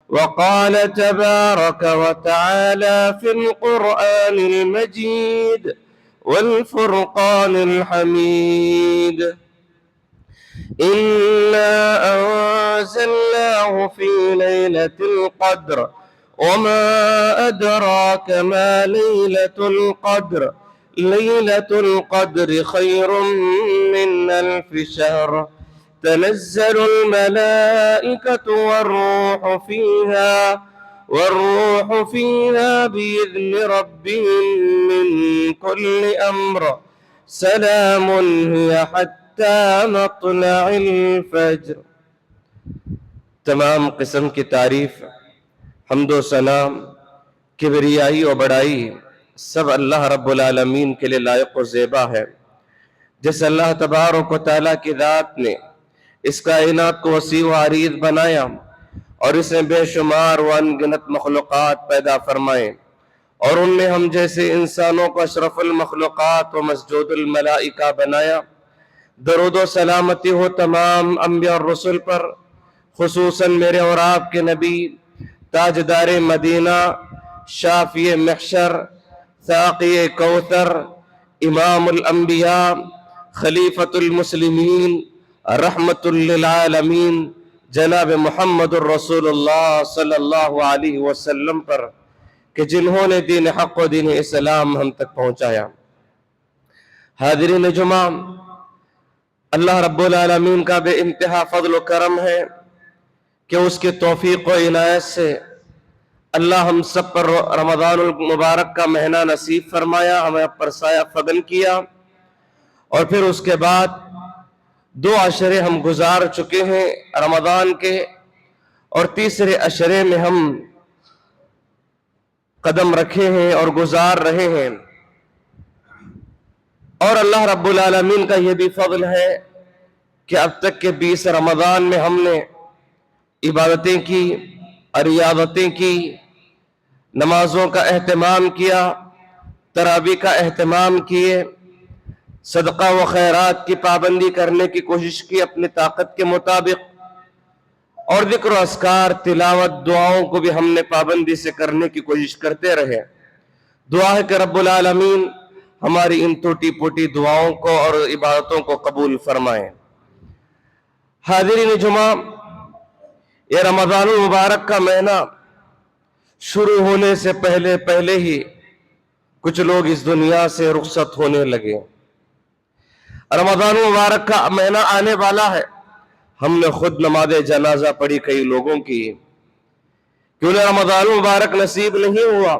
وقال تبارك وتعالى في القرآن المجيد والفرقان الحميد: إنا أنزلناه في ليلة القدر وما أدراك ما ليلة القدر ليلة القدر خير من 1000 شهر تنزل الملائكة والروح فيها بإذن ربهم من كل أمر سلام هي حتى مطلع الفجر۔ تمام قسم کی تعریف، حمد و ثنا، کبریائی و بڑائی سب اللہ رب العالمین کے لیے لائق و زیبا ہے۔ جس اللہ تبارک و تعالیٰ کی ذات نے اس کائنات کو وسیع و عریض بنایا اور اس نے بے شمار و انگنت مخلوقات پیدا فرمائے، اور ان میں ہم جیسے انسانوں کو اشرف المخلوقات و مسجود الملائکہ بنایا۔ درود و سلامتی ہو تمام انبیاء اور رسل پر، خصوصاً میرے اور آپ کے نبی، تاجدار مدینہ، شافی محشر، ساقی کوثر، امام الانبیاء، خلیفۃ المسلمین، رحمت للعالمین، جناب محمد الرسول اللہ صلی اللہ علیہ وسلم پر، کہ جنہوں نے دین حق و دین اسلام ہم تک پہنچایا۔ حاضرین جمعہ، اللہ رب العالمین کا بے انتہا فضل و کرم ہے کہ اس کے توفیق و عنایت سے اللہ ہم سب پر رمضان المبارک کا مہینہ نصیب فرمایا، ہمیں پر سایہ فضل کیا، اور پھر اس کے بعد 2 عشرے ہم گزار چکے ہیں رمضان کے، اور تیسرے عشرے میں ہم قدم رکھے ہیں اور گزار رہے ہیں۔ اور اللہ رب العالمین کا یہ بھی فضل ہے کہ اب تک کے 20 رمضان میں ہم نے عبادتیں کی، ریاضتیں کی، نمازوں کا اہتمام کیا، تراویح کا اہتمام کیے، صدقہ و خیرات کی پابندی کرنے کی کوشش کی اپنی طاقت کے مطابق، اور ذکر و اذکار، تلاوت، دعاؤں کو بھی ہم نے پابندی سے کرنے کی کوشش کرتے رہے۔ دعا ہے کہ رب العالمین ہماری ان ٹوٹی پوٹی دعاؤں کو اور عبادتوں کو قبول فرمائیں۔ حاضرین جمعہ، یہ رمضان المبارک کا مہینہ شروع ہونے سے پہلے ہی کچھ لوگ اس دنیا سے رخصت ہونے لگے۔ رمضان المبارک کا مہینہ آنے والا ہے، ہم نے خود نماز جنازہ پڑھی کئی لوگوں کی کہ انہیں رمضان المبارک نصیب نہیں ہوا،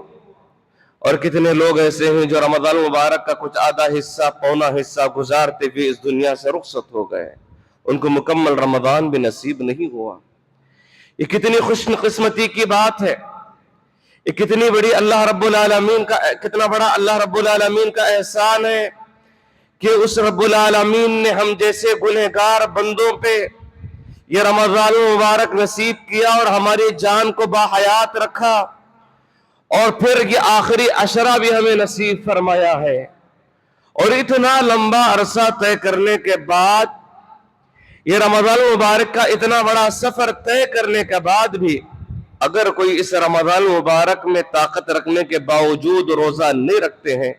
اور کتنے لوگ ایسے ہیں جو رمضان المبارک کا کچھ آدھا حصہ، پونا حصہ گزارتے ہوئے اس دنیا سے رخصت ہو گئے، ان کو مکمل رمضان بھی نصیب نہیں ہوا۔ یہ کتنی خوش قسمتی کی بات ہے، یہ کتنی بڑی کتنا بڑا اللہ رب العالمین کا احسان ہے کہ اس رب العالمین نے ہم جیسے گنہگار بندوں پہ یہ رمضان المبارک نصیب کیا اور ہماری جان کو باحیات رکھا، اور پھر یہ آخری عشرہ بھی ہمیں نصیب فرمایا ہے۔ اور اتنا لمبا عرصہ طے کرنے کے بعد، یہ رمضان المبارک کا اتنا بڑا سفر طے کرنے کے بعد بھی اگر کوئی اس رمضان المبارک میں طاقت رکھنے کے باوجود روزہ نہیں رکھتے ہیں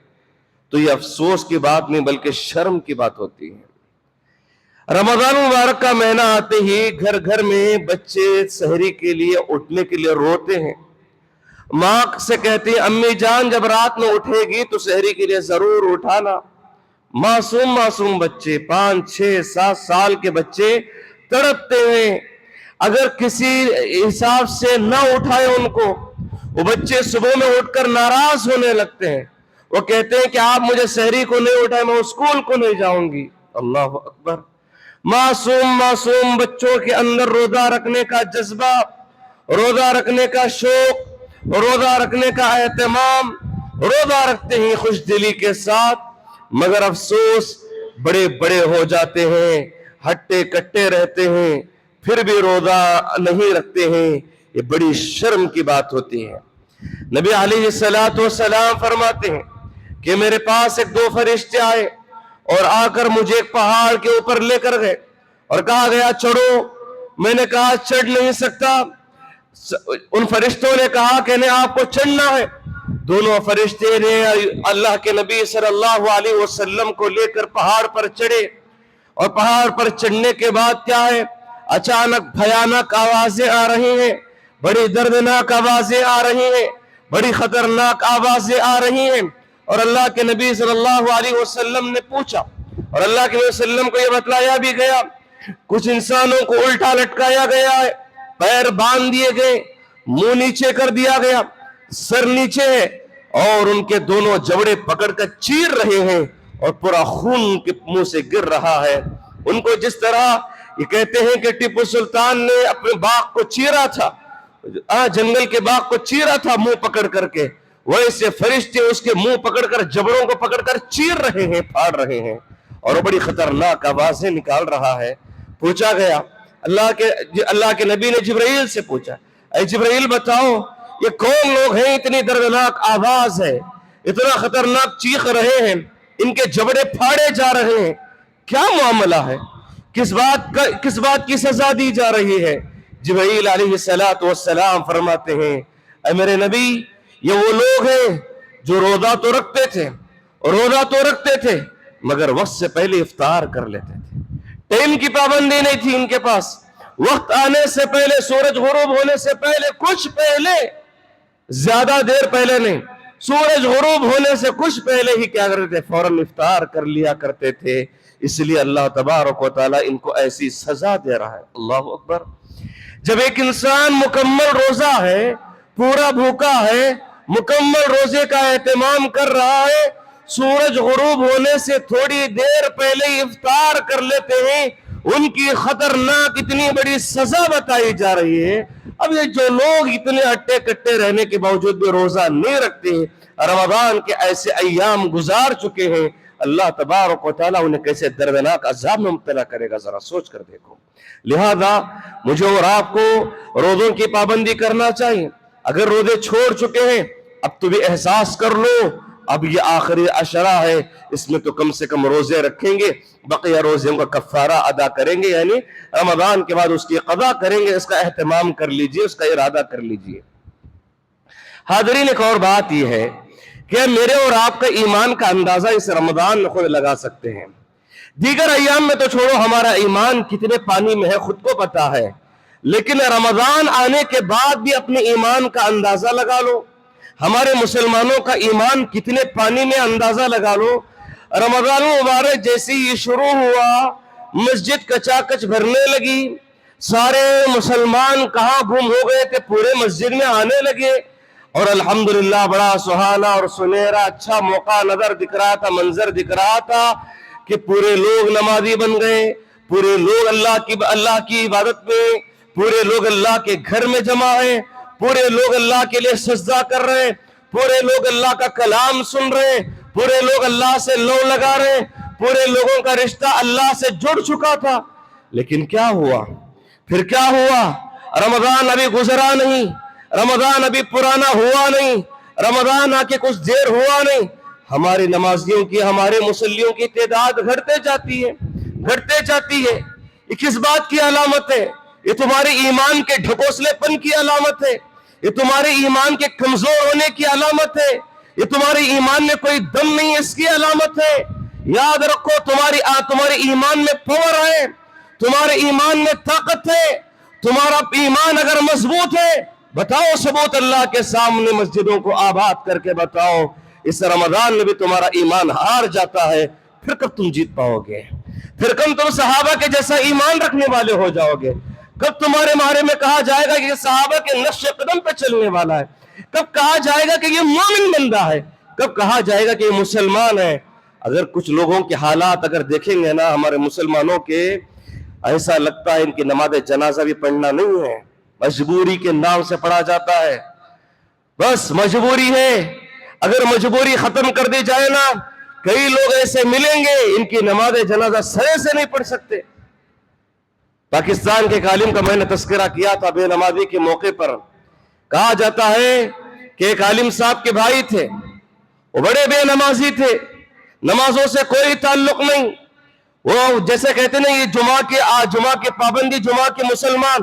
تو یہ افسوس کی بات نہیں بلکہ شرم کی بات ہوتی ہے۔ رمضان المبارک کا مہینہ آتے ہی گھر گھر میں بچے سحری کے لیے اٹھنے کے لیے روتے ہیں، ماں سے کہتی ہے امی جان جب رات میں اٹھے گی تو سحری کے لیے ضرور اٹھانا۔ معصوم بچے، 5 6 7 سال کے بچے تڑپتے ہیں، اگر کسی حساب سے نہ اٹھائے ان کو، وہ بچے صبح میں اٹھ کر ناراض ہونے لگتے ہیں، وہ کہتے ہیں کہ آپ مجھے سحری کو نہیں اٹھائے، میں اسکول کو نہیں جاؤں گی۔ اللہ اکبر! معصوم بچوں کے اندر روزہ رکھنے کا جذبہ، روزہ رکھنے کا شوق، روزہ رکھنے کا اہتمام، روزہ رکھتے ہیں خوش دلی کے ساتھ، مگر افسوس بڑے بڑے ہو جاتے ہیں، ہٹے کٹے رہتے ہیں، پھر بھی روزہ نہیں رکھتے ہیں۔ یہ بڑی شرم کی بات ہوتی ہے۔ نبی علیہ السلام فرماتے ہیں کہ میرے پاس 2 فرشتے آئے اور آ کر مجھے ایک پہاڑ کے اوپر لے کر گئے اور کہا گیا چڑھو۔ میں نے کہا چڑھ نہیں سکتا، ان فرشتوں نے کہا کہ نہیں آپ کو چڑھنا ہے. دونوں فرشتے نے اللہ کے نبی صلی اللہ علیہ وسلم کو لے کر پہاڑ پر چڑھے, اور پہاڑ پر چڑھنے کے بعد کیا ہے, اچانک بھیانک آوازیں آ رہی ہیں, بڑی دردناک آوازیں آ رہی ہیں, بڑی خطرناک آوازیں آ رہی ہیں. اور اللہ کے نبی صلی اللہ علیہ وسلم نے پوچھا, اور اللہ کے نبی صلی اللہ علیہ وسلم کو یہ بتلایا بھی گیا, کچھ انسانوں کو الٹا لٹکایا گیا ہے, پیر باندھ دیے گئے, منہ نیچے کر دیا گیا, سر نیچے ہے, اور ان کے دونوں جبڑے پکڑ کر چیر رہے ہیں, اور پورا خون ان کے منہ سے گر رہا ہے. ان کو جس طرح یہ کہتے ہیں کہ ٹیپو سلطان نے اپنے باغ کو چیرا تھا, جنگل کے باغ کو چیرا تھا منہ پکڑ کر کے, ویسے فرشتے اس کے منہ پکڑ کر جبڑوں کو پکڑ کر چیر رہے ہیں, پھاڑ رہے ہیں, اور بڑی خطرناک آوازیں نکال رہا ہے. پوچھا گیا, اللہ کے نبی نے جبرائیل سے پوچھا, اے جبرائیل بتاؤ یہ کون لوگ ہیں, اتنی دردناک آواز ہے, اتنا خطرناک چیخ رہے ہیں, ان کے جبڑے پھاڑے جا رہے ہیں, کیا معاملہ ہے, کس بات کی سزا دی جا رہی ہے؟ جبرائیل علیہ السلام فرماتے ہیں, اے میرے نبی یہ وہ لوگ ہیں جو روزہ تو رکھتے تھے مگر وقت سے پہلے افطار کر لیتے تھے. ٹائم کی پابندی نہیں تھی ان کے پاس, وقت آنے سے پہلے, سورج غروب ہونے سے پہلے, کچھ پہلے, زیادہ دیر پہلے نہیں, سورج غروب ہونے سے کچھ پہلے ہی کیا کرتے تھے, فوراً افطار کر لیا کرتے تھے. اس لیے اللہ تبارک و تعالیٰ ان کو ایسی سزا دے رہا ہے. اللہ اکبر. جب ایک انسان مکمل روزہ ہے, پورا بھوکا ہے, مکمل روزے کا اہتمام کر رہا ہے, سورج غروب ہونے سے تھوڑی دیر پہلے ہی افطار کر لیتے ہیں, ان کی خطرناک اتنی بڑی سزا بتائی جا رہی ہے. اب یہ جو لوگ اتنے ہٹے کٹے رہنے کے باوجود بھی روزہ نہیں رکھتے, رمضان کے ایسے ایام گزار چکے ہیں, اللہ تبارک و تعالیٰ انہیں کیسے دردناک عذاب میں مبتلا کرے گا, ذرا سوچ کر دیکھو. لہذا مجھے اور آپ کو روزوں کی پابندی کرنا چاہیے. اگر روزے چھوڑ چکے ہیں اب تو بھی احساس کر لو, اب یہ آخری عشرہ ہے, اس میں تو کم سے کم روزے رکھیں گے, بقیہ روزوں کا کفارہ ادا کریں گے, یعنی رمضان کے بعد اس کی قضا کریں گے. اس کا اہتمام کر لیجئے, اس کا ارادہ کر لیجئے. حاضرین, ایک اور بات یہ ہے کہ میرے اور آپ کا ایمان کا اندازہ اس رمضان میں خود لگا سکتے ہیں. دیگر ایام میں تو چھوڑو, ہمارا ایمان کتنے پانی میں ہے خود کو پتا ہے, لیکن رمضان آنے کے بعد بھی اپنے ایمان کا اندازہ لگا لو. ہمارے مسلمانوں کا ایمان کتنے پانی میں, اندازہ لگا لو. رمضان مبارک جیسے یہ شروع ہوا, مسجد کچاکچ بھرنے لگی, سارے مسلمان کہاں گم ہو گئے تھے, پورے مسجد میں آنے لگے, اور الحمدللہ بڑا سہانا اور سنہرا اچھا موقع نظر دکھ رہا تھا, منظر دکھ رہا تھا کہ پورے لوگ نمازی بن گئے, پورے لوگ اللہ کی عبادت میں, پورے لوگ اللہ کے گھر میں جمع ہیں, پورے لوگ اللہ کے لیے سجدہ کر رہے ہیں, پورے لوگ اللہ کا کلام سن رہے ہیں, پورے لوگ اللہ سے لو لگا رہے ہیں, پورے لوگوں کا رشتہ اللہ سے جڑ چکا تھا. لیکن کیا ہوا, پھر کیا ہوا, رمضان ابھی گزرا نہیں, رمضان ابھی پرانا ہوا نہیں, رمضان آ کے کچھ دیر ہوا نہیں, ہمارے نمازیوں کی, ہمارے مصلیوں کی تعداد گھٹتے جاتی ہے. یہ کس بات کی علامت ہے؟ یہ تمہارے ایمان کے ڈھکوسلے پن کی علامت ہے, یہ تمہارے ایمان کے کمزور ہونے کی علامت ہے, یہ تمہارے ایمان میں کوئی دم نہیں ہے اس کی علامت ہے. یاد رکھو, تمہارے ایمان میں پاور ہے, تمہارے ایمان میں طاقت ہے. تمہارا ایمان اگر مضبوط ہے, بتاؤ ثبوت اللہ کے سامنے مسجدوں کو آباد کر کے بتاؤ. اس رمضان میں بھی تمہارا ایمان ہار جاتا ہے, پھر کب تم جیت پاؤ گے؟ پھر کب تم صحابہ کے جیسا ایمان رکھنے والے ہو جاؤ گے؟ کب تمہارے بارے میں کہا جائے گا کہ یہ صحابہ کے نقش قدم پہ چلنے والا ہے؟ کب کہا جائے گا کہ یہ مومن بندہ ہے؟ کب کہا جائے گا کہ یہ مسلمان ہے؟ اگر کچھ لوگوں کے حالات اگر دیکھیں گے نا ہمارے مسلمانوں کے, ایسا لگتا ہے ان کی نماز جنازہ بھی پڑھنا نہیں ہے, مجبوری کے نام سے پڑھا جاتا ہے. بس مجبوری ہے. اگر مجبوری ختم کر دی جائے نا, کئی لوگ ایسے ملیں گے ان کی نماز جنازہ سرے سے نہیں پڑھ سکتے. پاکستان کے ایک عالم کا میں نے تذکرہ کیا تھا بے نمازی کے موقع پر. کہا جاتا ہے کہ ایک عالم صاحب کے بھائی تھے, وہ بڑے بے نمازی تھے, نمازوں سے کوئی تعلق نہیں. وہ جیسے کہتے ہیں یہ جمعہ کے پابندی, جمعہ کے مسلمان,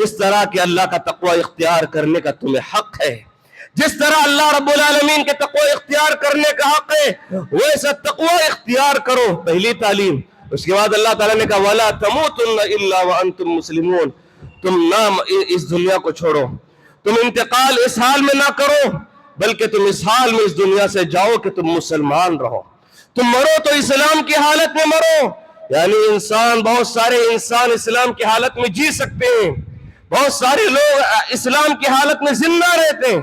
جس طرح کہ اللہ کا تقوی اختیار کرنے کا تمہیں حق ہے، جس طرح اللہ رب العالمین کے تقوی اختیار کرنے کا حق ہے ویسا تقوی اختیار کرو۔ پہلی تعلیم۔ اس کے بعد اللہ تعالیٰ نے کہا وَلَا تَمُوتُنَّ إِلَّا وَأَنْتُمْ مُسْلِمُونَ، تم نہ اس دنیا کو چھوڑو، تم انتقال اس حال میں نہ کرو بلکہ تم اس حال میں اس دنیا سے جاؤ کہ تم مسلمان رہو، تم مرو تو اسلام کی حالت میں مرو۔ یعنی انسان، بہت سارے انسان اسلام کی حالت میں جی سکتے ہیں، بہت سارے لوگ اسلام کی حالت میں زندہ رہتے ہیں،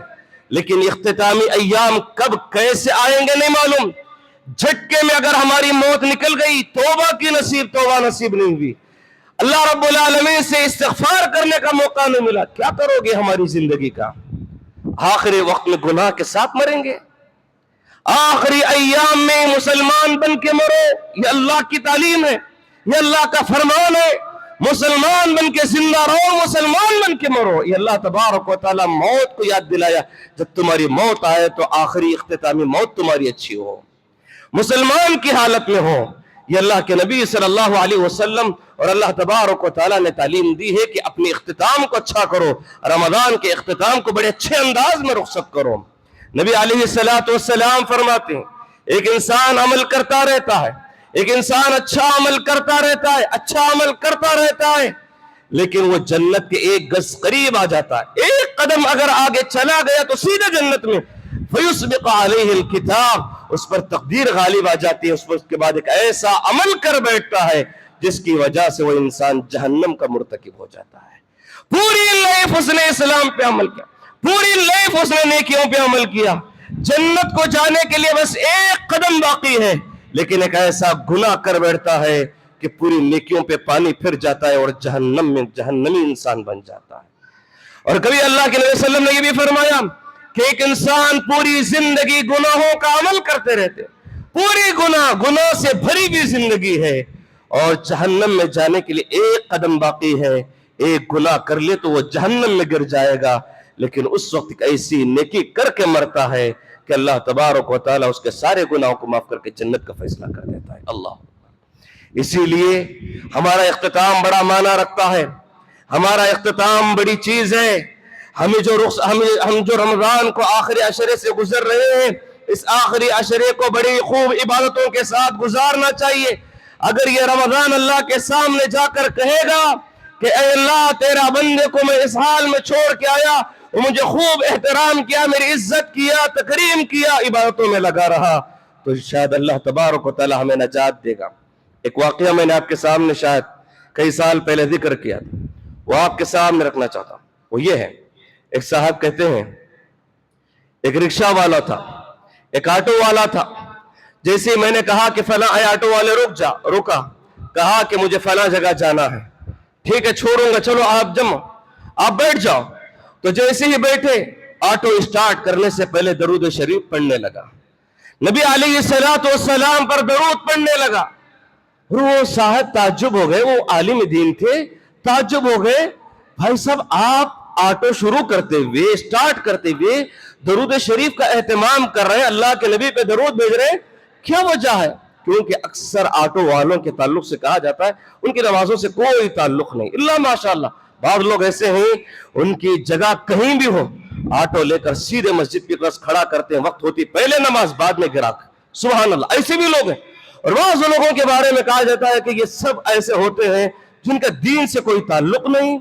لیکن اختتامی ایام کب کیسے آئیں گے نہیں معلوم۔ جھٹکے میں اگر ہماری موت نکل گئی، توبہ نصیب نہیں ہوئی، اللہ رب العالمین سے استغفار کرنے کا موقع نہیں ملا، کیا کرو گے ہماری زندگی کا؟ آخری وقت میں گناہ کے ساتھ مریں گے، آخری ایام میں مسلمان بن کے مرو، یہ اللہ کی تعلیم ہے، یہ اللہ کا فرمان ہے، مسلمان بن کے زندہ رہو، مسلمان بن کے مرو۔ یہ اللہ تبارک و تعالیٰ موت کو یاد دلایا، جب تمہاری موت آئے تو آخری اختتامی موت تمہاری اچھی ہو، مسلمان کی حالت میں ہو۔ یہ اللہ کے نبی صلی اللہ علیہ وسلم اور اللہ تبارک و تعالیٰ نے تعلیم دی ہے کہ اپنے اختتام کو اچھا کرو، رمضان کے اختتام کو بڑے اچھے انداز میں رخصت کرو۔ نبی علیہ السلام فرماتے ہیں ایک انسان عمل کرتا رہتا ہے، ایک انسان اچھا عمل کرتا رہتا ہے لیکن وہ جنت کے ایک گز قریب آ جاتا ہے، ایک قدم اگر آگے چلا گیا تو سیدھے جنت میں، فَيُسْبِقَ عَلَيْهِ الْكِتَابِ، اس پر تقدیر غالب آ جاتی ہے، اس کے بعد ایک ایسا عمل کر بیٹھتا ہے جس کی وجہ سے وہ انسان جہنم کا مرتکب ہو جاتا ہے۔ پوری لائف اس نے اسلام پہ عمل کیا، پوری لائف اس نے نیکیوں پہ عمل کیا، جنت کو جانے کے لیے بس ایک قدم باقی ہے، لیکن ایک ایسا گناہ کر بیٹھتا ہے کہ پوری نیکیوں پہ پانی پھر جاتا ہے اور جہنم میں جہنمی انسان بن جاتا ہے۔ اور کبھی اللہ کے نبی صلی اللہ علیہ وسلم نے یہ بھی فرمایا کہ ایک انسان پوری زندگی گناہوں کا عمل کرتے رہتے، پوری گناہ سے بھری بھی زندگی ہے اور جہنم میں جانے کے لیے ایک قدم باقی ہے، ایک گناہ کر لے تو وہ جہنم میں گر جائے گا، لیکن اس وقت ایک ایسی نیکی کر کے مرتا ہے کہ اللہ تبارک و تعالیٰ اس کے سارے گناہوں کو معاف کر کے جنت کا فیصلہ کر دیتا ہے۔ اللہ، اسی لیے ہمارا اختتام بڑا معنی رکھتا ہے، ہمارا اختتام بڑی چیز ہے۔ ہم جو رمضان کو آخری عشرے سے گزر رہے ہیں، اس آخری عشرے کو بڑی خوب عبادتوں کے ساتھ گزارنا چاہیے۔ اگر یہ رمضان اللہ کے سامنے جا کر کہے گا کہ اے اللہ تیرا بندے کو میں اس حال میں چھوڑ کے آیا، وہ مجھے خوب احترام کیا، میری عزت کیا، تکریم کیا، عبادتوں میں لگا رہا، تو شاید اللہ تبارک و تعالی ہمیں نجات دے گا۔ ایک واقعہ میں نے آپ کے سامنے شاید کئی سال پہلے ذکر کیا تھا، وہ آپ کے سامنے رکھنا چاہتا ہوں۔ وہ یہ ہے، ایک صاحب کہتے ہیں ایک رکشہ والا تھا، ایک آٹو والا تھا، جیسے میں نے کہا کہ فلاں، اے آٹو والے رکا، کہا کہ مجھے فلاں جگہ جانا ہے، ٹھیک ہے چھوڑوں گا، چلو آپ بیٹھ جاؤ۔ تو جیسے ہی بیٹھے، آٹو اسٹارٹ کرنے سے پہلے درود شریف پڑھنے لگا، نبی علیہ السلام پر درود پڑھنے لگا۔ وہ صاحب تعجب ہو گئے، وہ عالم دین تھے، تعجب ہو گئے، بھائی صاحب آپ آٹو شروع کرتے ہوئے، اسٹارٹ کرتے ہوئے درود شریف کا اہتمام کر رہے ہیں، اللہ کے نبی پہ درود بھیج رہے ہیں، کیا وجہ ہے؟ کیونکہ اکثر آٹو والوں کے تعلق سے کہا جاتا ہے ان کی نمازوں سے کوئی تعلق نہیں، اللہ ماشاءاللہ بعض لوگ ایسے ہیں ان کی جگہ کہیں بھی ہو، آٹو لے کر سیدھے مسجد کی طرف کھڑا کرتے ہیں، وقت ہوتی پہلے نماز بعد میں گراک، سبحان اللہ، ایسے بھی لوگ ہیں۔ اور بعض لوگوں کے بارے میں کہا جاتا ہے کہ یہ سب ایسے ہوتے ہیں جن کا دین سے کوئی تعلق نہیں،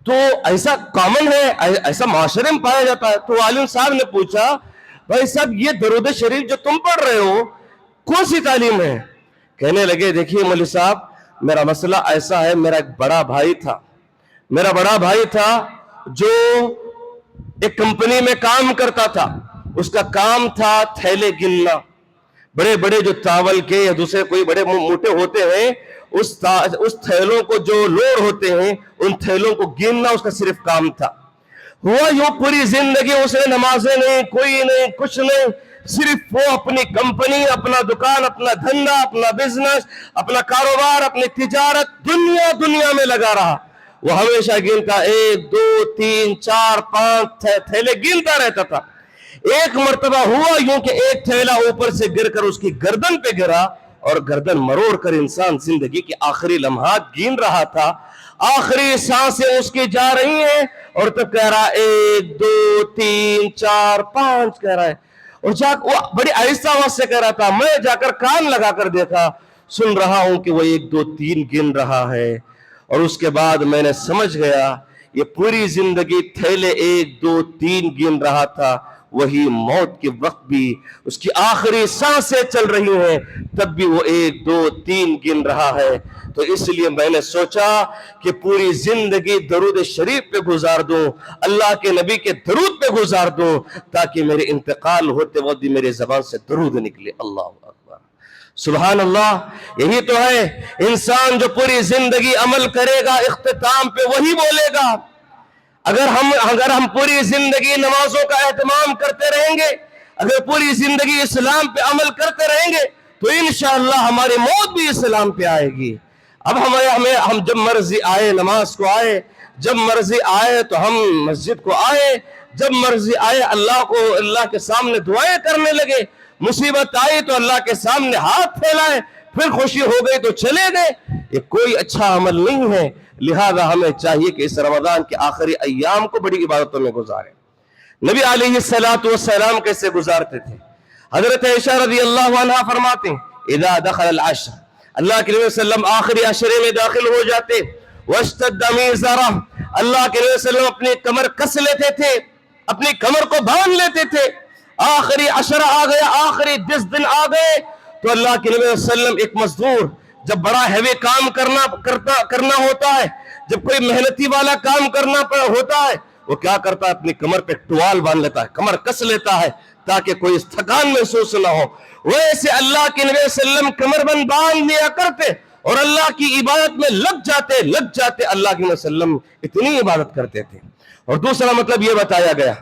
تو ایسا کامن ہے، ایسا معاشرے میں پایا جاتا ہے۔ تو عالم صاحب نے پوچھا، بھائی صاحب یہ درود شریف جو تم پڑھ رہے ہو کون سی تعلیم ہے؟ کہنے لگے دیکھیے مولوی صاحب، میرا مسئلہ ایسا ہے، میرا ایک بڑا بھائی تھا جو ایک کمپنی میں کام کرتا تھا، اس کا کام تھا تھیلے گننا، بڑے بڑے جو چاول کے یا دوسرے کوئی بڑے موٹے ہوتے ہیں، اس تھیلوں کو جو لوڈ ہوتے ہیں ان تھیلوں کو گننا اس کا صرف کام تھا۔ ہوا یوں پوری زندگی اس نے نمازیں نہیں، کوئی نہیں، کچھ نہیں، صرف وہ اپنی کمپنی، اپنا دکان، اپنا دھندا، اپنا بزنس، اپنا کاروبار، اپنی تجارت، دنیا میں لگا رہا۔ وہ ہمیشہ گنتا، 1 2 3 4 5 تھیلے گنتا رہتا تھا۔ ایک مرتبہ ہوا یوں کہ ایک تھیلا اوپر سے گر کر اس کی گردن پہ گرا اور گردن مروڑ کر انسان زندگی کے آخری لمحات گن رہا تھا، آخری سانسیں اس کی جا رہی ہیں، اور تب کہہ رہا 1 2 3 4 5 کہہ رہا ہے، اور وہ بڑی آہستہ آواز سے کہہ رہا تھا، میں جا کر کان لگا کر دیکھا، سن رہا ہوں کہ وہ 1 2 3 گن رہا ہے، اور اس کے بعد میں نے سمجھ گیا یہ پوری زندگی تھیلے 1 2 3 گن رہا تھا، وہی موت کے وقت بھی اس کی آخری سانسیں چل رہی ہیں تب بھی وہ 1 2 3 گن رہا ہے۔ تو اس لیے میں نے سوچا کہ پوری زندگی درود شریف پہ گزار دوں، اللہ کے نبی کے درود پہ گزار دوں، تاکہ میرے انتقال ہوتے وقت بھی میرے زبان سے درود نکلے۔ اللہ اکبر، سبحان اللہ۔ یہی تو ہے انسان جو پوری زندگی عمل کرے گا، اختتام پہ وہی بولے گا۔ اگر ہم پوری زندگی نمازوں کا اہتمام کرتے رہیں گے، اگر پوری زندگی اسلام پہ عمل کرتے رہیں گے، تو انشاءاللہ ہماری موت بھی اسلام پہ آئے گی۔ اب ہم جب مرضی آئے نماز کو آئے، جب مرضی آئے تو ہم مسجد کو آئے، جب مرضی آئے اللہ کے سامنے دعائیں کرنے لگے، مصیبت آئی تو اللہ کے سامنے ہاتھ پھیلائے، پھر خوشی ہو گئی تو چلے گئے، یہ کوئی اچھا عمل نہیں ہے۔ لہذا ہمیں چاہیے کہ اس رمضان کے آخری ایام کو بڑی عبادتوں میں گزاریں۔ نبی علیہ السلام کیسے گزارتے تھے؟ حضرت عائشہ رضی اللہ عنہ فرماتے ہیں اذا دخل العشر، اللہ کے نبی صلی اللہ علیہ وسلم آخری عشرے میں داخل ہو جاتے، واشتد میزرہ، اللہ کے نبی صلی اللہ علیہ وسلم اپنی کمر کس لیتے تھے، اپنی کمر کو باندھ لیتے تھے۔ آخری عشرہ آ گیا، آخری 10 دن آ گئے تو اللہ کے نبی صلی اللہ علیہ وسلم، ایک مزدور جب بڑا ہیوی کام کرنا ہوتا ہے، جب کوئی محنتی والا کام کرنا ہوتا ہے، وہ کیا کرتا ہے؟ اپنی کمر پہ ٹوال باندھ لیتا ہے، کمر کس لیتا ہے تاکہ کوئی تھکان محسوس نہ ہو۔ ویسے اللہ کے نبی صلی اللہ علیہ وسلم کمر بند باندھ لیا کرتے اور اللہ کی عبادت میں لگ جاتے اللہ کے نبی صلی اللہ علیہ وسلم اتنی عبادت کرتے تھے۔ اور دوسرا مطلب یہ بتایا گیا،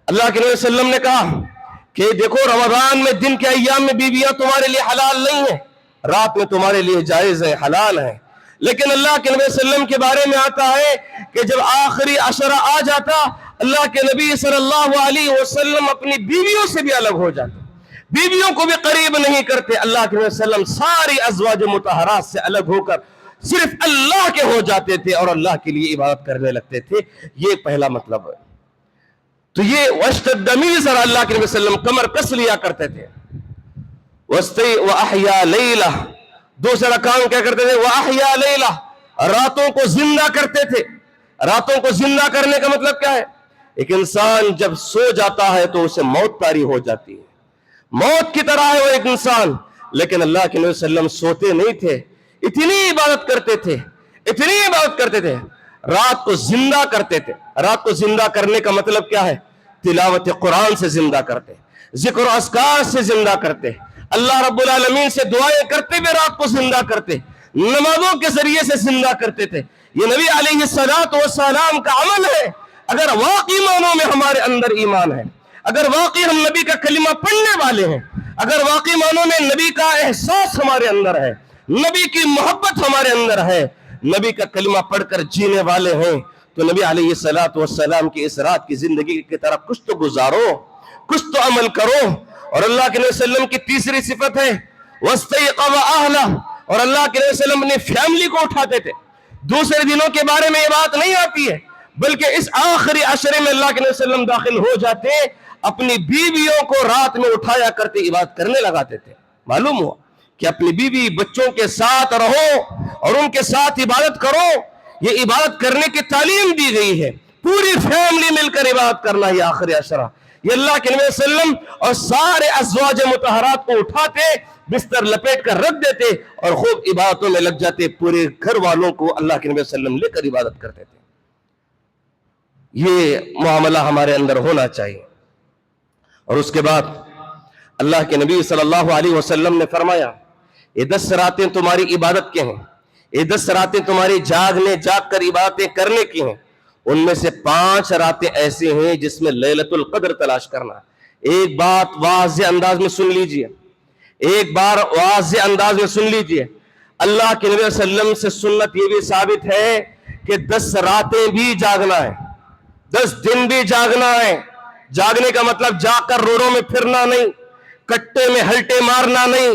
اللہ کے نبی صلی اللہ علیہ وسلم نے کہا کہ دیکھو رمضان میں دن کے ایام میں بیویاں تمہارے لیے حلال نہیں ہیں، رات میں تمہارے لیے جائز ہے، حلال ہے، لیکن اللہ کے نبی صلی اللہ علیہ وسلم کے بارے میں آتا ہے کہ جب آخری عشرہ آ جاتا، اللہ کے نبی صلی اللہ علیہ وسلم اپنی بیویوں سے بھی الگ ہو جاتے، بیویوں کو بھی قریب نہیں کرتے۔ اللہ کے نبی صلی اللہ علیہ وسلم ساری ازواج مطہرات سے الگ ہو کر صرف اللہ کے ہو جاتے تھے اور اللہ کے لیے عبادت کرنے لگتے تھے۔ یہ پہلا مطلب ہے۔ تو یہ واشتد میزر، اللہ کے نبی صلی اللہ علیہ وسلم کمر کس لیا کرتے تھے۔ وَأَحْيَا لَيْلَةً، دوسرا کام کیا کرتے تھے؟ وَأَحْيَا لَيْلَةً، راتوں کو زندہ کرتے تھے۔ راتوں کو زندہ کرنے کا مطلب کیا ہے؟ ایک انسان جب سو جاتا ہے تو اسے موت طاری ہو جاتی ہے، موت کی طرح ہے وہ ایک انسان، لیکن اللہ کے نبی صلی اللہ علیہ وسلم سوتے نہیں تھے، اتنی عبادت کرتے تھے، اتنی عبادت کرتے تھے، رات کو زندہ کرتے تھے۔ رات کو زندہ کرنے کا مطلب کیا ہے؟ تلاوت قرآن سے زندہ کرتے، ذکر و اذکار سے زندہ کرتے، اللہ رب العالمین سے دعائیں کرتے ہوئے رات کو زندہ کرتے، نمازوں کے ذریعے سے زندہ کرتے تھے۔ یہ نبی علیہ السلام کا عمل ہے۔ اگر واقعی معنوں میں ہمارے اندر ایمان ہے، اگر واقعی ہم نبی کا کلمہ پڑھنے والے ہیں، اگر واقعی معنوں میں نبی کا احساس ہمارے اندر ہے، نبی کی محبت ہمارے اندر ہے، نبی کا کلمہ پڑھ کر جینے والے ہیں، تو نبی علیہ السلام کی اس رات کی زندگی کی طرح کچھ تو گزارو، کچھ تو عمل کرو۔ اور اللہ کے نبی صلی اللہ علیہ وسلم کی تیسری صفت ہے وَاسْتَيْقَظَ أَهْلَهُ، اور اللہ کے نبی صلی اللہ علیہ وسلم اپنی فیملی کو اٹھاتے تھے۔ دوسرے دنوں کے بارے میں یہ بات نہیں آتی ہے، بلکہ اس آخری عشرے میں اللہ کے نبی صلی اللہ علیہ وسلم داخل ہو جاتے، اپنی بیویوں کو رات میں اٹھایا کرتے، عبادت کرنے لگاتے تھے۔ معلوم ہوا کہ اپنی بیوی بچوں کے ساتھ رہو اور ان کے ساتھ عبادت کرو، یہ عبادت کرنے کی تعلیم دی گئی ہے۔ پوری فیملی مل کر عبادت کرنا، یہ آخری عشرہ، یہ اللہ کے نبی صلی اللہ علیہ وسلم اور سارے ازواج مطہرات کو اٹھاتے، بستر لپیٹ کر رکھ دیتے اور خوب عبادتوں میں لگ جاتے، پورے گھر والوں کو اللہ کے نبی صلی اللہ علیہ وسلم لے کر عبادت کرتے تھے۔ یہ معاملہ ہمارے اندر ہونا چاہیے۔ اور اس کے بعد اللہ کے نبی صلی اللہ علیہ وسلم نے فرمایا یہ 10 راتیں تمہاری عبادت کے ہیں، یہ 10 راتیں تمہاری جاگ کر عبادتیں کرنے کی ہیں، ان میں سے 5 راتیں ایسے ہیں جس میں لیلۃ القدر تلاش کرنا۔ ایک بات واضح انداز میں سن لیجئے، ایک بار واضح انداز میں سن لیجئے، اللہ کے نبی صلی اللہ علیہ وسلم سے سنت یہ بھی ثابت ہے کہ 10 راتیں بھی جاگنا ہے، 10 دن بھی جاگنا ہے۔ جاگنے کا مطلب جا کر روڈوں میں پھرنا نہیں، کٹے میں ہلٹے مارنا نہیں،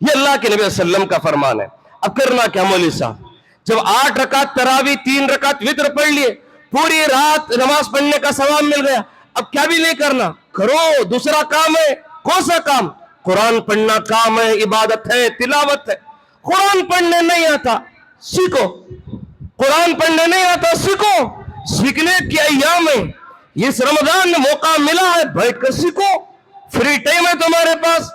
یہ اللہ کے نبی صلی اللہ علیہ وسلم کا فرمان ہے. اب کرنا کیا مولوی صاحب؟ جب 8 رکعت تراویح 3 رکعت وتر پڑھ لیے, پوری رات نماز پڑھنے کا ثواب مل گیا, اب کیا بھی نہیں کرنا, کرو. دوسرا کام ہے. کون سا کام؟ قرآن پڑھنا کام ہے, عبادت ہے, تلاوت ہے. قرآن پڑھنے نہیں آتا سیکھو, قرآن پڑھنے نہیں آتا سیکھو. سیکھنے کے ایام میں اس رمضان میں موقع ملا ہے, بیٹھ کر سیکھو. فری ٹائم ہے تمہارے پاس.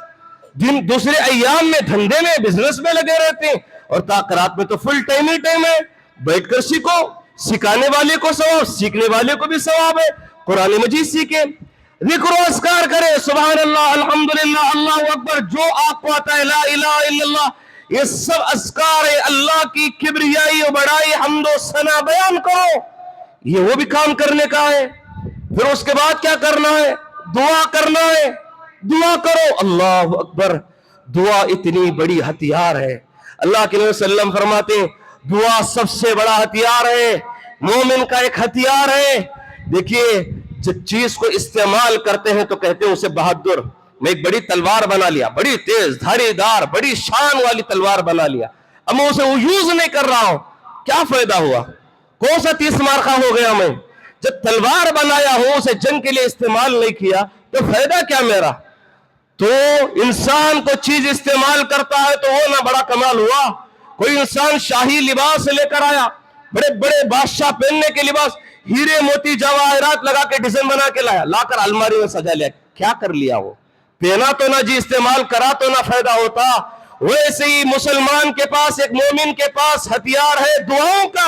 دوسرے ایام میں دھندے میں بزنس میں لگے رہتے ہیں, اور تاکرات میں تو فل ٹائم ہی ٹائم ہے. بیٹھ کر سیکھو. سکھانے والے کو ثواب, سیکھنے والے کو بھی ثواب ہے. قرآن مجید سیکھے, ذکر و اذکار کرے, سبحان اللہ, الحمدللہ, اللہ اکبر, جو آپ کو آتا ہے, لا الہ الا اللہ, یہ سب اذکار ہے. اللہ کی کبریائی و بڑائی, حمد و ثنا بیان کرو. یہ وہ بھی کام کرنے کا ہے. پھر اس کے بعد کیا کرنا ہے؟ دعا کرنا ہے. دعا کرو. اللہ اکبر, دعا اتنی بڑی ہتھیار ہے. اللہ کے نبی صلی اللہ علیہ وسلم فرماتے ہیں دعا سب سے بڑا ہتھیار ہے, مومن کا ایک ہتھیار ہے. دیکھیے, جب چیز کو استعمال کرتے ہیں تو کہتے ہیں اسے بہادر. میں ایک بڑی تلوار بنا لیا, بڑی تیز دھاری دار بڑی شان والی تلوار بنا لیا, اب میں اسے یوز نہیں کر رہا ہوں, کیا فائدہ ہوا؟ کون سا 30 مارکہ ہو گیا میں؟ جب تلوار بنایا ہوں, اسے جنگ کے لیے استعمال نہیں کیا, تو فائدہ کیا میرا؟ تو انسان کو چیز استعمال کرتا ہے تو وہ نہ بڑا کمال ہوا. کوئی انسان شاہی لباس لے کر آیا, بڑے بڑے بادشاہ پہننے کے لباس, ہیرے موتی جواہرات لگا کے ڈیزائن بنا کے لایا, لا کر الماری میں سجا لیا. کیا کر لیا وہ؟ پہنا تو نہ جی, استعمال کرا تو نہ فائدہ ہوتا. ویسے ہی مسلمان کے پاس, ایک مومن کے پاس ہتھیار ہے دعاؤں کا,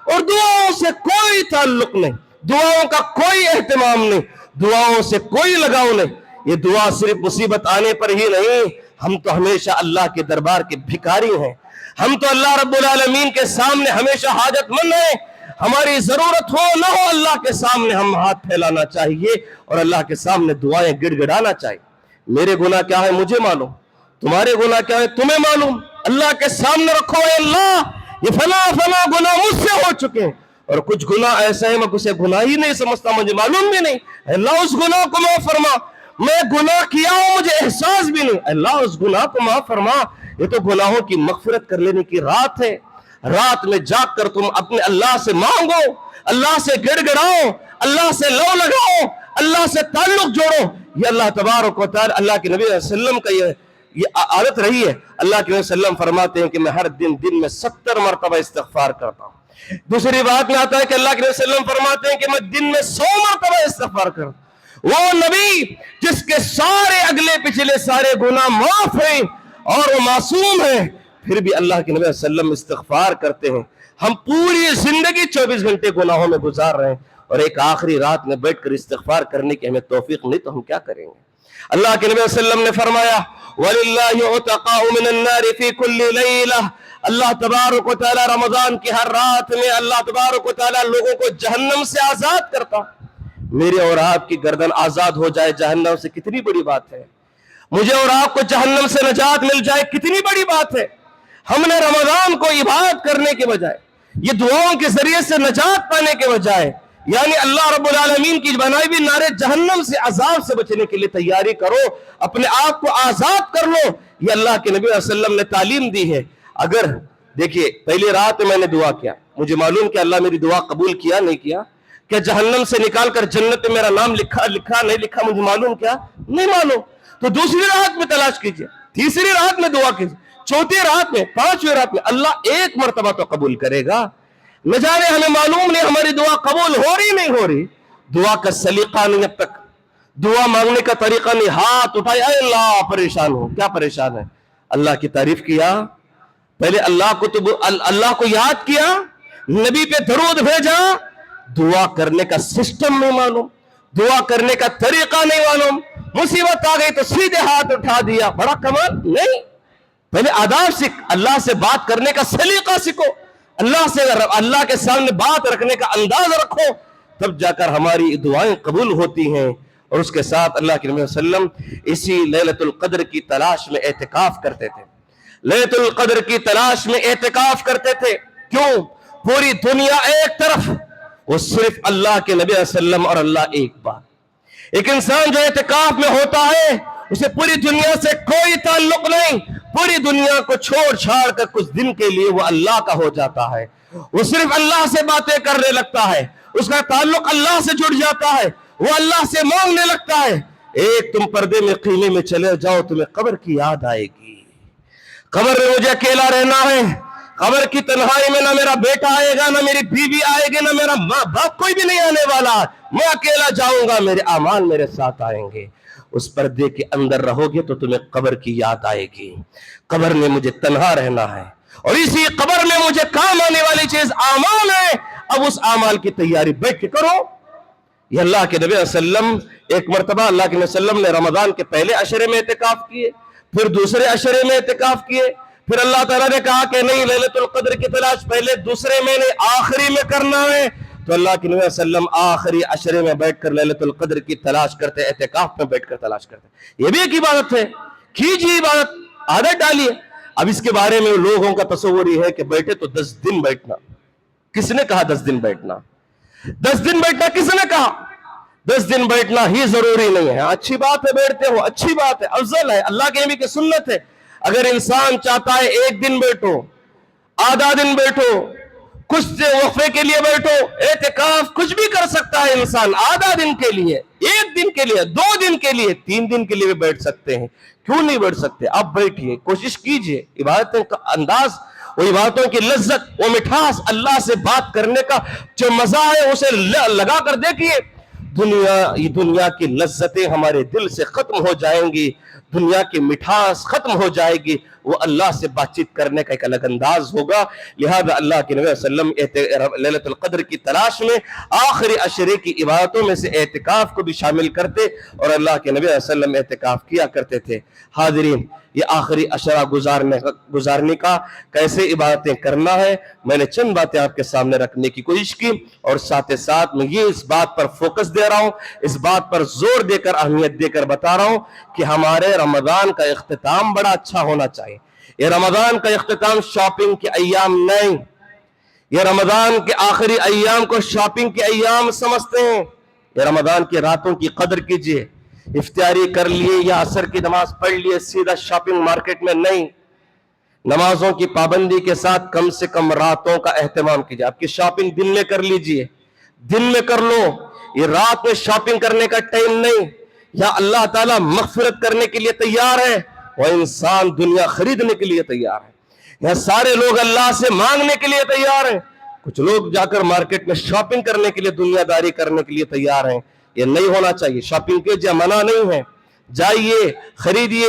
اور دعاؤں سے کوئی تعلق نہیں, دعاؤں کا کوئی اہتمام نہیں, دعاؤں سے کوئی لگاؤ نہیں. یہ دعا صرف مصیبت آنے پر ہی نہیں, ہم تو ہمیشہ اللہ کے دربار کے بھکاری ہیں. ہم تو اللہ رب العالمین کے سامنے ہمیشہ حاجت مند ہیں. ہماری ضرورت ہو نہ ہو, اللہ کے سامنے ہم ہاتھ پھیلانا چاہیے اور اللہ کے سامنے دعائیں گڑ گڑانا چاہیے. میرے گناہ کیا ہے مجھے معلوم, تمہارے گناہ کیا ہے تمہیں معلوم. اللہ کے سامنے رکھو, اے اللہ یہ فلاں فلاں گناہ مجھ سے ہو چکے ہیں, اور کچھ گناہ ایسا ہے میں اسے گناہ ہی نہیں سمجھتا, مجھے معلوم بھی نہیں. اللہ اس گناہ کو معاف فرما. میں گناہ کیا ہوں مجھے احساس بھی نہیں, اللہ اس گناہ کو معاف فرما. یہ تو گناہوں کی مغفرت کر لینے کی رات ہے. رات میں جاگ کر تم اپنے اللہ سے مانگو, اللہ سے گڑ گڑاؤ, اللہ سے لو لگاؤ, اللہ سے تعلق جوڑو. یہ اللہ تبارک و تعالی, اللہ کے نبی صلی اللہ علیہ وسلم کا یہ عادت رہی ہے. اللہ کے نبی صلی اللہ علیہ وسلم فرماتے ہیں کہ میں ہر دن میں 70 مرتبہ استغفار کرتا ہوں. دوسری بات میں آتا ہے کہ اللہ کے نبی صلی اللہ علیہ وسلم فرماتے ہیں کہ میں دن میں 100 مرتبہ استغفار کرتا ہوں. وہ نبی جس کے سارے اگلے پچھلے سارے گناہ معاف ہیں اور وہ معصوم ہیں, پھر بھی اللہ کے نبی صلی اللہ علیہ وسلم استغفار کرتے ہیں. ہم پوری زندگی 24 گھنٹے گناہوں میں گزار رہے ہیں, اور ایک آخری رات میں بیٹھ کر استغفار کرنے کی ہمیں توفیق نہیں تو ہم کیا کریں گے؟ اللہ کے نبی صلی اللہ علیہ وسلم نے فرمایا وَلِلَّهِ عُتَقَاءُ مِنَ النَّارِ فِي كُلِّ لَيْلَةٍ, اللہ تبارک و تعالی رمضان کی ہر رات میں اللہ تبارک و تعالی لوگوں کو جہنم سے آزاد کرتا. میرے اور آپ کی گردن آزاد ہو جائے جہنم سے, کتنی بڑی بات ہے. مجھے اور آپ کو جہنم سے نجات مل جائے, کتنی بڑی بات ہے. ہم نے رمضان کو عبادت کرنے کے بجائے, یہ دعاؤں کے ذریعے سے نجات پانے کے بجائے, یعنی اللہ رب العالمین کی بنائی بھی نارے جہنم سے عذاب سے بچنے کے لیے تیاری کرو, اپنے آپ کو آزاد کر لو. یہ اللہ کے نبی صلی اللہ علیہ وسلم نے تعلیم دی ہے. اگر دیکھیے پہلی رات میں نے دعا کیا, مجھے معلوم کہ اللہ میری دعا قبول کیا نہیں کیا, کہ جہنم سے نکال کر جنت میں میرا نام لکھا نہیں لکھا, مجھے معلوم کیا نہیں معلوم. تو دوسری رات میں تلاش کیجئے, تیسری رات میں دعا کیجئے, چوتھی رات میں, پانچویں رات میں. اللہ ایک مرتبہ تو قبول کرے گا. نہ جانے ہمیں معلوم نہیں ہماری دعا قبول ہو رہی نہیں ہو رہی. دعا کا سلیقہ نہیں, اب تک دعا مانگنے کا طریقہ نہیں. ہاتھ اٹھائے, اے اللہ پریشان ہو, کیا پریشان ہے؟ اللہ کی تعریف کیا, پہلے اللہ کو یاد کیا, نبی پہ درود بھیجا. دعا کرنے کا سسٹم نہیں معلوم, دعا کرنے کا طریقہ نہیں معلوم. مصیبت آ گئی تو سیدھے ہاتھ اٹھا دیا, بڑا کمال نہیں. پہلے آداب سیکھ, اللہ سے بات کرنے کا سلیقہ سیکھو, اللہ کے سامنے بات رکھنے کا انداز رکھو, تب جا کر ہماری دعائیں قبول ہوتی ہیں. اور اس کے ساتھ اللہ کے نبی صلی اللہ علیہ وسلم اسی لیلۃ القدر کی تلاش میں اعتکاف کرتے تھے. لیلۃ القدر کی تلاش میں اعتکاف کرتے تھے. کیوں؟ پوری دنیا ایک طرف, وہ صرف اللہ کے نبی صلی اللہ علیہ وسلم اور اللہ ایک بات. ایک انسان جو اعتکاف میں ہوتا ہے اسے پوری دنیا سے کوئی تعلق نہیں, پوری دنیا کو چھوڑ چھاڑ کر کچھ دن کے لیے وہ اللہ کا ہو جاتا ہے، وہ صرف اللہ سے باتیں کرنے لگتا ہے، اس کا تعلق اللہ سے جڑ جاتا ہے، وہ اللہ سے مانگنے لگتا ہے۔ ایک تم پردے میں خیمے میں چلے جاؤ، تمہیں قبر کی یاد آئے گی، قبر میں مجھے اکیلا رہنا ہے، قبر کی تنہائی میں نہ میرا بیٹا آئے گا، نہ میری بیوی آئے گی، نہ میرا ماں باپ، کوئی بھی نہیں آنے والا، میں اکیلا جاؤں گا، میرے اعمال میرے ساتھ آئیں گے۔ اس پردے کے اندر رہو گے تو تمہیں قبر کی یاد آئے گی، قبر میں مجھے تنہا رہنا ہے، اور اسی قبر میں مجھے کام آنے والی چیز اعمال ہے۔ اب اس اعمال کی تیاری بیٹھ کے کرو۔ یہ اللہ کے نبی صلی اللہ علیہ وسلم، ایک مرتبہ اللہ کے نبی صلی اللہ علیہ وسلم نے رمضان کے پہلے عشرے میں اعتکاف کیے، پھر دوسرے عشرے میں اعتکاف کیے، پھر اللہ تعالیٰ نے کہا کہ نہیں، لیلۃ القدر کی تلاش پہلے دوسرے میں نہیں، آخری میں کرنا ہے۔ تو اللہ کے نبی صلی اللہ علیہ وسلم آخری عشرے میں بیٹھ کر لیلۃ القدر کی تلاش کرتے، اعتکاف میں بیٹھ کر تلاش کرتے۔ یہ بھی ایک عبادت ہے، کیجیے عبادت، عادت ڈالیے۔ اب اس کے بارے میں لوگوں کا تصور یہ ہے کہ بیٹھے تو 10 دن بیٹھنا۔ کس نے کہا 10 دن بیٹھنا؟ 10 دن بیٹھنا کس نے کہا؟ 10 دن بیٹھنا ہی ضروری نہیں ہے، اچھی بات ہے، بیٹھتے ہو، اچھی بات ہے، افضل ہے، اللہ کے نبی کی سنت ہے۔ اگر انسان چاہتا ہے 1 دن بیٹھو، آدھا دن بیٹھو، کچھ وقفے کے لیے بیٹھو، اعتکاف کچھ بھی کر سکتا ہے انسان، آدھا دن کے لیے، 1 دن کے لیے، 2 دن کے لیے، 3 دن کے لیے بھی بیٹھ سکتے ہیں۔ کیوں نہیں بیٹھ سکتے؟ آپ بیٹھیے، کوشش کیجئے، عبادتوں کا انداز، وہ عبادتوں کی لذت، وہ مٹھاس، اللہ سے بات کرنے کا جو مزہ ہے اسے لگا کر دیکھیے۔ دنیا کی لذتیں ہمارے دل سے ختم ہو جائیں گی، دنیا کی مٹھاس ختم ہو جائے گی، وہ اللہ سے بات چیت کرنے کا ایک الگ انداز ہوگا۔ لہذا اللہ کے نبی صلی اللہ علیہ وسلم لیلۃ القدر کی تلاش میں آخری عشرے کی عبادتوں میں سے اعتکاف کو بھی شامل کرتے، اور اللہ کے نبی صلی اللہ علیہ وسلم اعتکاف کیا کرتے تھے۔ حاضرین، یہ آخری عشرہ گزارنے کا کیسے عبادتیں کرنا ہے، میں نے چند باتیں آپ کے سامنے رکھنے کی کوشش کی، اور ساتھ ساتھ میں یہ اس بات پر فوکس دے رہا ہوں، اس بات پر زور دے کر، اہمیت دے کر بتا رہا ہوں کہ ہمارے رمضان کا اختتام بڑا اچھا ہونا چاہیے۔ یہ رمضان کا اختتام شاپنگ کے ایام نہیں، یہ رمضان کے آخری ایام کو شاپنگ کے ایام سمجھتے ہیں۔ یہ رمضان کی راتوں کی قدر کیجئے، افطاری کر لیے یا عصر کی نماز پڑھ لیے سیدھا شاپنگ مارکیٹ میں نہیں، نمازوں کی پابندی کے ساتھ کم سے کم راتوں کا اہتمام کیجئے۔ آپ کی شاپنگ دن میں کر لیجئے، دن میں کر لو، یہ رات میں شاپنگ کرنے کا ٹائم نہیں۔ یا اللہ تعالیٰ مغفرت کرنے کے لیے تیار ہے، وہ انسان دنیا خریدنے کے لیے تیار ہے۔ یہاں سارے لوگ اللہ سے مانگنے کے لیے تیار ہیں، کچھ لوگ جا کر مارکیٹ میں شاپنگ کرنے کے لیے، دنیا داری کرنے کے لیے تیار ہیں۔ یہ نہیں ہونا چاہیے۔ شاپنگ کیجئے، منع نہیں ہے، جائیے، خریدیے،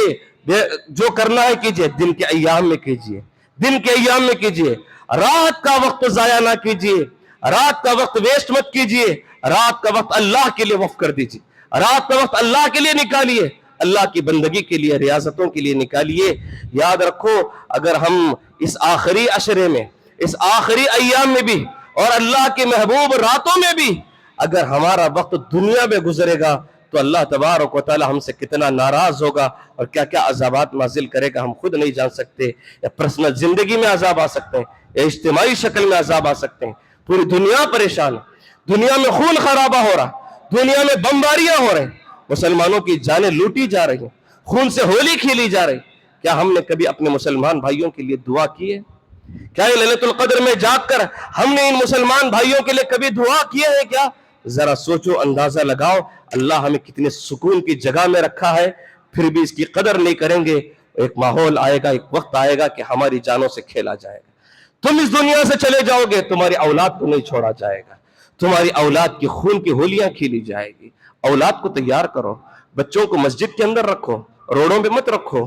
جو کرنا ہے کیجئے، دن کے ایام میں کیجئے، دن کے ایام میں کیجئے۔ رات کا وقت ضائع نہ کیجئے، رات کا وقت ویسٹ مت کیجئے، رات کا وقت اللہ کے لیے وقف کر دیجئے، رات کا وقت اللہ کے لیے نکالیے، اللہ کی بندگی کے لیے، ریاضتوں کے لیے نکالیے۔ یاد رکھو، اگر ہم اس آخری عشرے میں، اس آخری ایام میں بھی، اور اللہ کے محبوب راتوں میں بھی اگر ہمارا وقت دنیا میں گزرے گا تو اللہ تبارک و تعالی ہم سے کتنا ناراض ہوگا، اور کیا کیا عذابات نازل کرے گا ہم خود نہیں جان سکتے۔ یا پرسنل زندگی میں عذاب آ سکتے ہیں، یا اجتماعی شکل میں عذاب آ سکتے ہیں۔ پوری دنیا پریشان ہے، دنیا میں خون خرابہ ہو رہا، دنیا میں بمباریاں ہو رہے ہیں، مسلمانوں کی جانیں لوٹی جا رہی ہیں، خون سے ہولی کھیلی جا رہی۔ کیا ہم نے کبھی اپنے مسلمان بھائیوں کے لیے دعا کی ہے؟ کیا یہ لیلۃ القدر میں جاگ کر ہم نے ان مسلمان بھائیوں کے لیے کبھی دعا کی ہے کیا؟ ذرا سوچو، اندازہ لگاؤ، اللہ ہمیں کتنے سکون کی جگہ میں رکھا ہے، پھر بھی اس کی قدر نہیں کریں گے۔ ایک ماحول آئے گا، ایک وقت آئے گا کہ ہماری جانوں سے کھیلا جائے گا۔ تم اس دنیا سے چلے جاؤ گے، تمہاری اولاد کو نہیں چھوڑا جائے گا، تمہاری اولاد کی خون کی ہولیاں کھیلی جائے گی۔ اولاد کو تیار کرو، بچوں کو مسجد کے اندر رکھو، روڈوں پہ مت رکھو،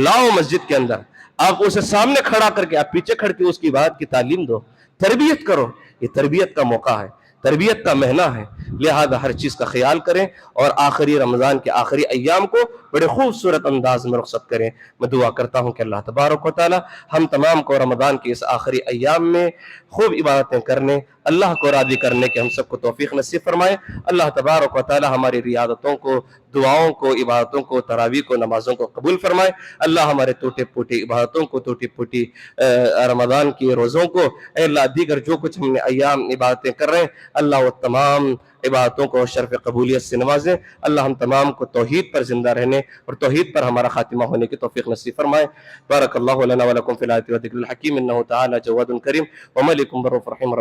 لاؤ مسجد کے اندر، آپ اسے سامنے کھڑا کر کے، آپ پیچھے کھڑ کے اس کی بات کی تعلیم دو، تربیت کرو۔ یہ تربیت کا موقع ہے، تربیت کا مہینہ ہے، لہذا ہر چیز کا خیال کریں، اور آخری رمضان کے آخری ایام کو بڑے خوبصورت انداز میں رخصت کریں۔ میں دعا کرتا ہوں کہ اللہ تبارک و تعالی ہم تمام کو رمضان کے اس آخری ایام میں خوب عبادتیں کرنے، اللہ کو راضی کرنے کے ہم سب کو توفیق نصیب فرمائے۔ اللہ تبارک و تعالی ہماری ریاضتوں کو، دعاؤں کو، عبادتوں کو، تراویح کو، نمازوں کو قبول فرمائے۔ اللہ ہمارے ٹوٹے پھوٹے عبادتوں کو، ٹوٹی پھوٹی رمضان کی روزوں کو، اے اللہ دیگر جو کچھ ہم نے ایام عبادتیں کر رہے ہیں اللہ وہ تمام عبادتوں کو شرف قبولیت سے نوازے. اللہ ہم تمام کو توحید پر زندہ رہنے اور توحید پر ہمارا خاتمہ ہونے کی توفیق نصیب فرمائے. بارک اللہ لنا ولکم فی الآیات و ذکر الحکیم انہ تعالی جواد کریم وملک بر رحیم.